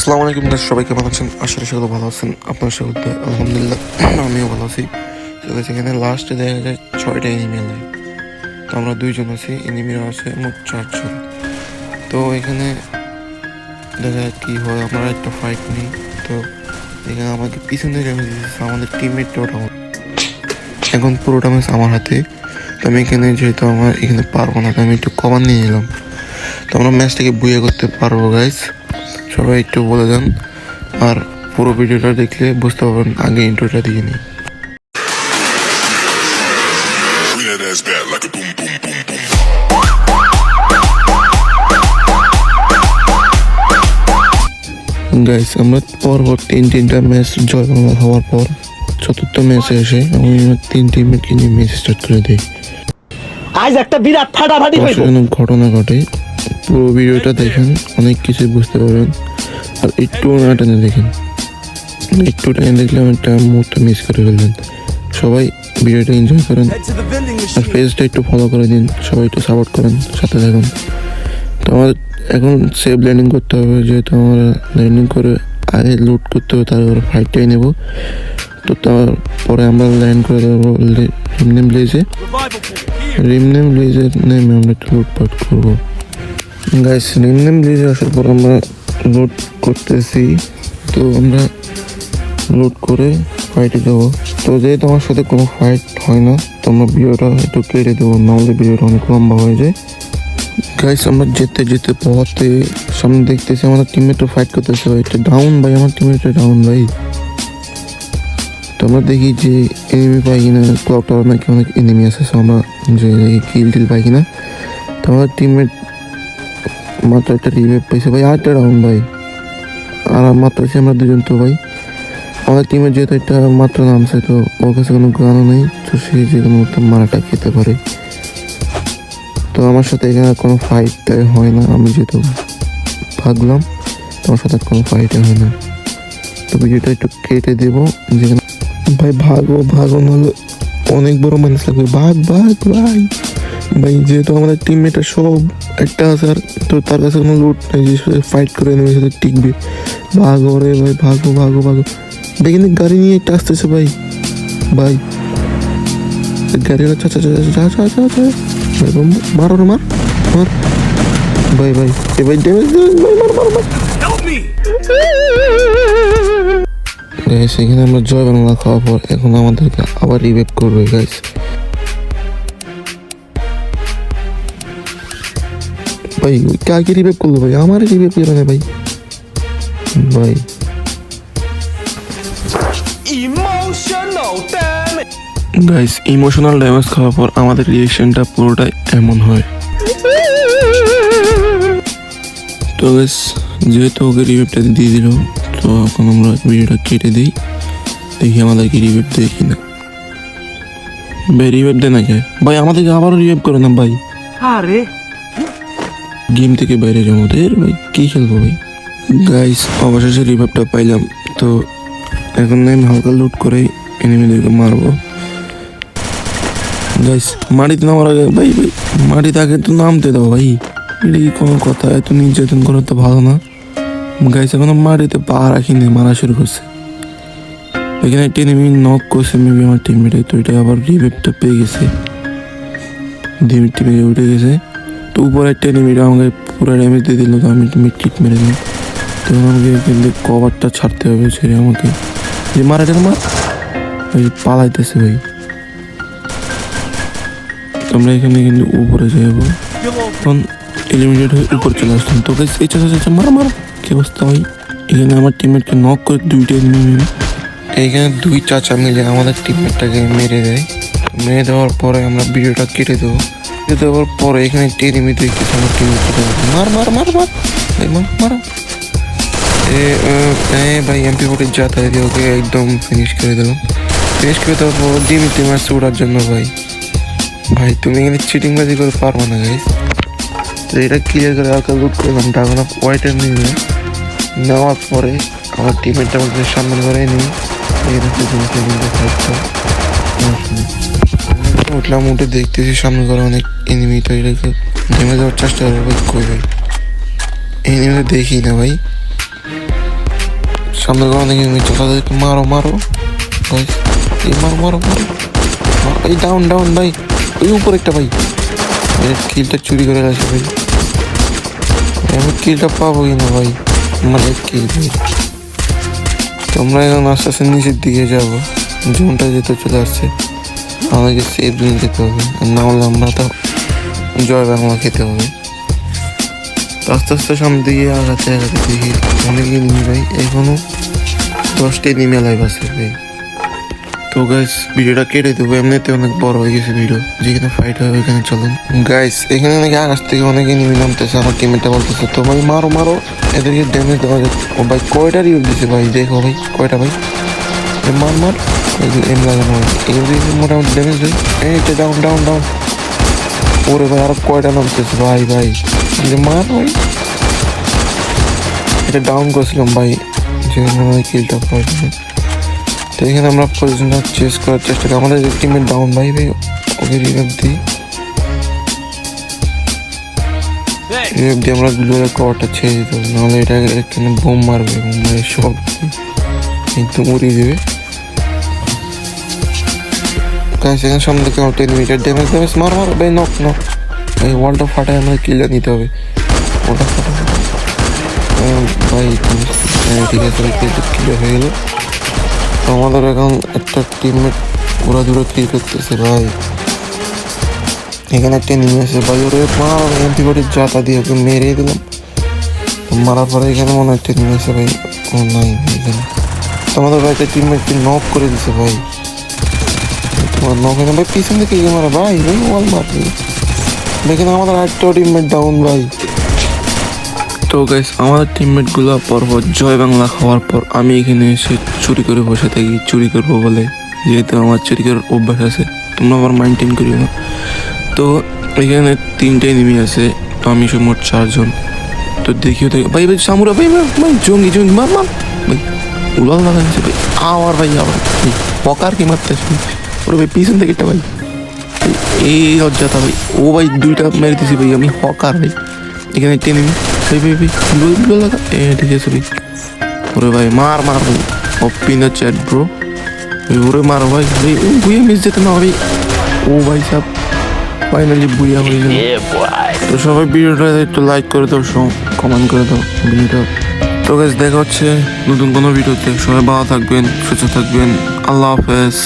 আসসালামু আলাইকুম দর্শক, সবাই কেমন আছেন? আশা করি সকলে ভালো আছেন। আপনার সকলকে আলহামদুলিল্লাহ আমিও ভালো আছি। এখানে লাস্টে দেখা যায় 6টা এনিমি লাগে। তো আমরা 2জন আছি, এনিমিরা আছে মোট 4জন। তো এখানে দেখা যায় কী হয়, আমরা একটা ফাইট নিই। তো এখানে আমাকে পিছনে ড্যামেজ দিয়েছে আমাদের টিমমেটটা, ওটা এখন পুরো ড্যামেজ আমার হাতে। তো আমি এখানে যেহেতু আমার এখানে পারবো না, তো আমি একটু কমান নিয়ে নিলাম। তো আমরা ম্যাচটাকে বুয়ে করতে পারবো গাইস, সবাই একটু বলে দেন। আর পুরো ভিডিওটা দেখলে বুঝতে পারবেন। আগে ইন্ট্রোটা দিয়ে নিই। গাইস, আমরা পরপর তিনটা ম্যাচ জয় বাংলা হওয়ার পর চতুর্থ ম্যাচে এসে আমি আমার 3 টিমকে নিয়ে ম্যাচ স্টার্ট করে দিই। আজ একটা বিরাট ফাটাফাটি হইব। ঘটনা ঘটে, পুরো ভিডিওটা দেখেন, অনেক কিছু বুঝতে পারবেন। আর একটু না টেনে দেখেন, একটু টেনে দেখলে একটা মুহূর্ত মিস করে ফেলবেন। সবাই ভিডিওটা এনজয় করেন আর পেজটা একটু ফলো করে দিন, সবাই একটু সাপোর্ট করেন, সাথে থাকুন। তো আমার এখন সেফ ল্যান্ডিং করতে হবে, যেহেতু আমরা ল্যান্ডিং করে আগে লুট করতে হবে, তারপরে ফাইটটাই নেব। তো তারপরে আমরা ল্যান্ড করে দেবো রিমনেম ব্লেজে নেমে আমরা একটু লুটপাট করবো। গাইস, রিমনেম ব্লেজে আসার পর আমরা লুট করতেছি। তো আমরা লুট করে ফাইটে দেবো। তো যেহেতু আমার সাথে কোনো ফাইট হয় না, তো আমরা ভিডিওটা একটু কেটে দেবো, নাহলে ভিডিওটা অনেক লম্বা হয়ে যায়। গাইস, আমরা যেতে পথে সামনে দেখতেছি আমাদের টিমমেটরা ফাইট করতেছে। ভাই এটা ডাউন, ভাই আমার টিমমেটরা ডাউন ভাই। তো আমরা দেখি যে এনিমি পাই কিনা, ক্লক টাওয়ার নাকি অনেক এনিমি আছে, সো আমরা যে কিল টিল পাই কিনা। তো আমাদের টিমমেট মাত্র একটা রিভাইভ পাইছে ভাই, আরেকটা ডাউন ভাই। আর মাত্র আছি আমরা 2জন। তো ভাই আমাদের টিমের যেহেতু একটা মাত্র নামছে, তো ওর কাছে কোনো গানও নেই, তো সে যে কোনো মারাটা খেতে পারে। তো আমার সাথে এখানে কোনো ফাইট হয় না, আমি যেহেতু ভাগলাম, তোমার সাথে কোনো ফাইট হয় না। তো ভিডিওটা একটু কেটে দেবো। যেখানে ভাই ভাগো নাহলে অনেক বড় মানুষ লাগবে। ভাগ ভাই যেহেতু আমাদের টিমমেটটা সব একটা আছে, আর তো তার কাছে কোনো লুট নেই যে ফাইট করে নেবে, সাথে টিকবে। ভাগো রে ভাই, ভাগো ভাই। কিন্তু গাড়ি নিয়ে একটা আসতেছে ভাই গাড়ি যা মার ভাই এবার ড্যামেজ গাইস। এখানে আমরা জয় বাংলা খাওয়ার পর এখন আমাদেরকে আবার রিভাইভ করবে গাইস। ভাই কাকে রিভাইভ করলো ভাই? আমার রিভাইভ করে না ভাই। গাইস, ইমোশনাল ড্যামেজ খাওয়ার পর আমাদের রিঅ্যাকশনটা পুরোটাই এমন হয়। তো গাইস, যেহেতু ওকে রিভাইভটা দিয়ে দিল, তো এখন আমরা ভিডিওটা কেটে দিই, দেখি আমাদেরকে রিভাইভ দেয় কিনা। ভাই রিভাইভ দেয় না কে ভাই? আমাদেরকে আবারও রিভাইভ করে না ভাই। আরে গেম থেকে বাইরে যাবো ভাই, কি খেলবো ভাই? গাইস, অবশেষে রিভাইভটা পাইলাম। তো এখন আমি হালকা লুট করে এনিমিদেরকে মারবো। গাইস, মাটিতে নামার আগে ভাই মাটিতে আগে তো নামতে দাও ভাই। এটা কি কোনো কথা? এত নির্যাতন করা তো ভালো না। গাইস, এখন মাটিতে পা রাখিনি, মারা শুরু করছে। এখানে একটা এনিমি নক করছে মেবি আমার টিমমেটে। তো এটা আবার রিভাইভটা পেয়ে গেছে, টিমে উঠে গেছে। তো উপরে একটা এনিমিটা আমাকে পুরো ড্যামেজ দিয়ে দিল, তো আমি টিমে কিট মেরে দিলাম। তো আমাকে কিন্তু কভারটা ছাড়তে হবে, ছেড়ে আমাকে যে মারা পালাইতেছে ভাই। আমরা এখানে কিন্তু উপরে যাবো, তখন এলিমিনেট হয়ে উপর চলে আসলাম। তো গাইস, এই চাচা মারা কি অবস্থা ভাই? এখানে আমার টিমমেটকে নক করে 2টা এনিমি, এইখানে 2 চাচা মিলে আমাদের টিমমেটটাকে মেরে দেয়। মেরে দেওয়ার পরে আমরা ভিডিওটা কেটে দেওয়ার পরে এখানে একটা এনিমি দেখতেছি আমার টিমমেটকে মার ভাই মারা ভাই। MP40 যাতায়াত দিয়ে ওকে একদম ফিনিশ করে দিলাম। ফিনিশ করে দেওয়ার পর ডিমিতে মারছে ওঠার জন্য। ভাই তুমি এখানে চিটিংবাজি করে পারবো না গাইস। তো এটা ক্লিয়ার করে হালকা লুট করলাম, ড্রাগন অফ ওয়াইটার নিয়ে নেওয়ার পরে আমার টিমমেটটা আমাকে সামনে করে নিই। উঠলাম, উঠে দেখতেছি সামনে করে অনেক এনিমি। তো এটাকে নেমে যাওয়ার চেষ্টা করবে, এনিমিটা দেখি না ভাই। সামনে অনেক এনিমি তাদেরকে মারো মারো গাইস এই মারো মারো মারো এই ডাউন ডাউন ভাই ওই উপর একটা ভাই কিলটা চুরি করে গেছে ভাই আমি কিলটা পাবো কিনা ভাই মানে কিল ভাই তোমরা এখন আস্তে আস্তে নিচের দিকে যাবো জোনটা যেতে চলে আসছে আমাদেরকে সেফ জোন যেতে হবে না হলে আমরা তো জয় বাংলা খেতে হবে আস্তে আস্তে সামনে দিকে আগাতে আগাতে দেখি অনেক এনিমি ভাই এখনো 10টা এনিমি লাইভ আছে ভাই তো গাইস ভিডিওটা কেটে দেবো এমনিতে অনেক বড় হয়ে গেছে ভিডিও যেখানে ফাইট হবে ওইখানে চলেন গাইস এখানে নাকি আকাশ থেকে অনেক এনিমি নামতেছে আমার টিমমেটটা বলতেছে তো ভাই মারো মারো এদেরকে ড্যামেজ দেওয়া যায় ও ভাই কয়টা রিউল দিছে ভাই দেখো ভাই কয়টা ভাই মার মার এম লাগানো হয় এগুলো মোটামুটি ড্যামেজ দেয় এইটা ডাউন ডাউন ডাউন ওরে ভাই আরো কয়টা নামতেছে ভাই ভাই মার ভাই এটা ডাউন করছিলাম ভাই যে কিলটা পাই তো এখানে আমরা পজিশনটা চেস করার চেষ্টা করি আমাদের টিমের ডাউন ভাই ভাই ওকে রিভাইভ দিই রিভাইভ দিয়ে আমরা গ্লোয়ালের কভারটা ছেড়ে দিতে হবে নাহলে এটা এখানে বোম মারবে বোম মারে সব কিন্তু মরিয়ে দেবে এখানে সামনে থেকে আমার 10 মিটার ড্যামেজ ড্যামেজ মার মার ভাই নক নক এই ওয়ালটা ফাটায় আমাদের কিলটা নিতে হবে ওটা ফাটা ভাই ঠিক আছে ক্লিয়ার হয়ে গেল আমাদের এখন একটা টিমমেট ওরা দূরে ক্লিক করতেছে ভাই এখানে একটা নিয়ে আসে ভাই ওরে মার অ্যান্টিবায়োটিক জাতা দিয়ে ওকে মেরে দিলাম মারার পরে এখানে মনে হয় একটা নিয়ে আসে ভাই ও নাই এখানে তোমাদের ভাই একটা টিমমেটকে নক করে দিছে ভাই তোমার নক এখানে ভাই পিছন থেকে মারা ভাই ভাই ওয়াল মারবে এখানে আমাদের একটা টিমমেট ডাউন ভাই তো গাইস আমাদের টিমমেটগুলো পরপর জয় বাংলা খাওয়ার পর আমি এখানে এসে চুরি করে বসে থাকি চুরি করবো বলে যেহেতু আমার চুরি করার অভ্যাস আছে তোমরা আমার মেনটেন করিও না তো এখানে 3টে এনিমি আছে তো আমি সব মোট 4 জন তো দেখিও দেখি ভাই ভাই সামুরা ভাই ভাই জঙ্গি জঙ্গি মার মার ভাই উলাল লাগাইছে ভাই আবার ভাই আবার পকার কি মারতেছে ওরে ভাই পিছন থেকে একটা ভাই এই লজ্জাটা ভাই ও ভাই 2টা মেরে দিছি ভাই আমি হকার ভাই এখানে একটা এনিমি ভাই ভাই ভাই গুলো লাগা ঠিক আছে ভাই ওরে ভাই মার মার ভাই ওপেন দ্য চ্যাট ব্রো ওরে মার ভাই ভাই বুয়া মিস যেতে না ভাই ও ভাই সব ফাইনালি বুয়া হয়ে গেল তো সবাই ভিডিওটা একটু লাইক করে দাও কমেন্ট করে দাও ভিডিওটা তো গাইস দেখা হচ্ছে নতুন কোনো ভিডিওতে সবাই ভালো থাকবেন সুস্থ থাকবেন আল্লাহ হাফেজ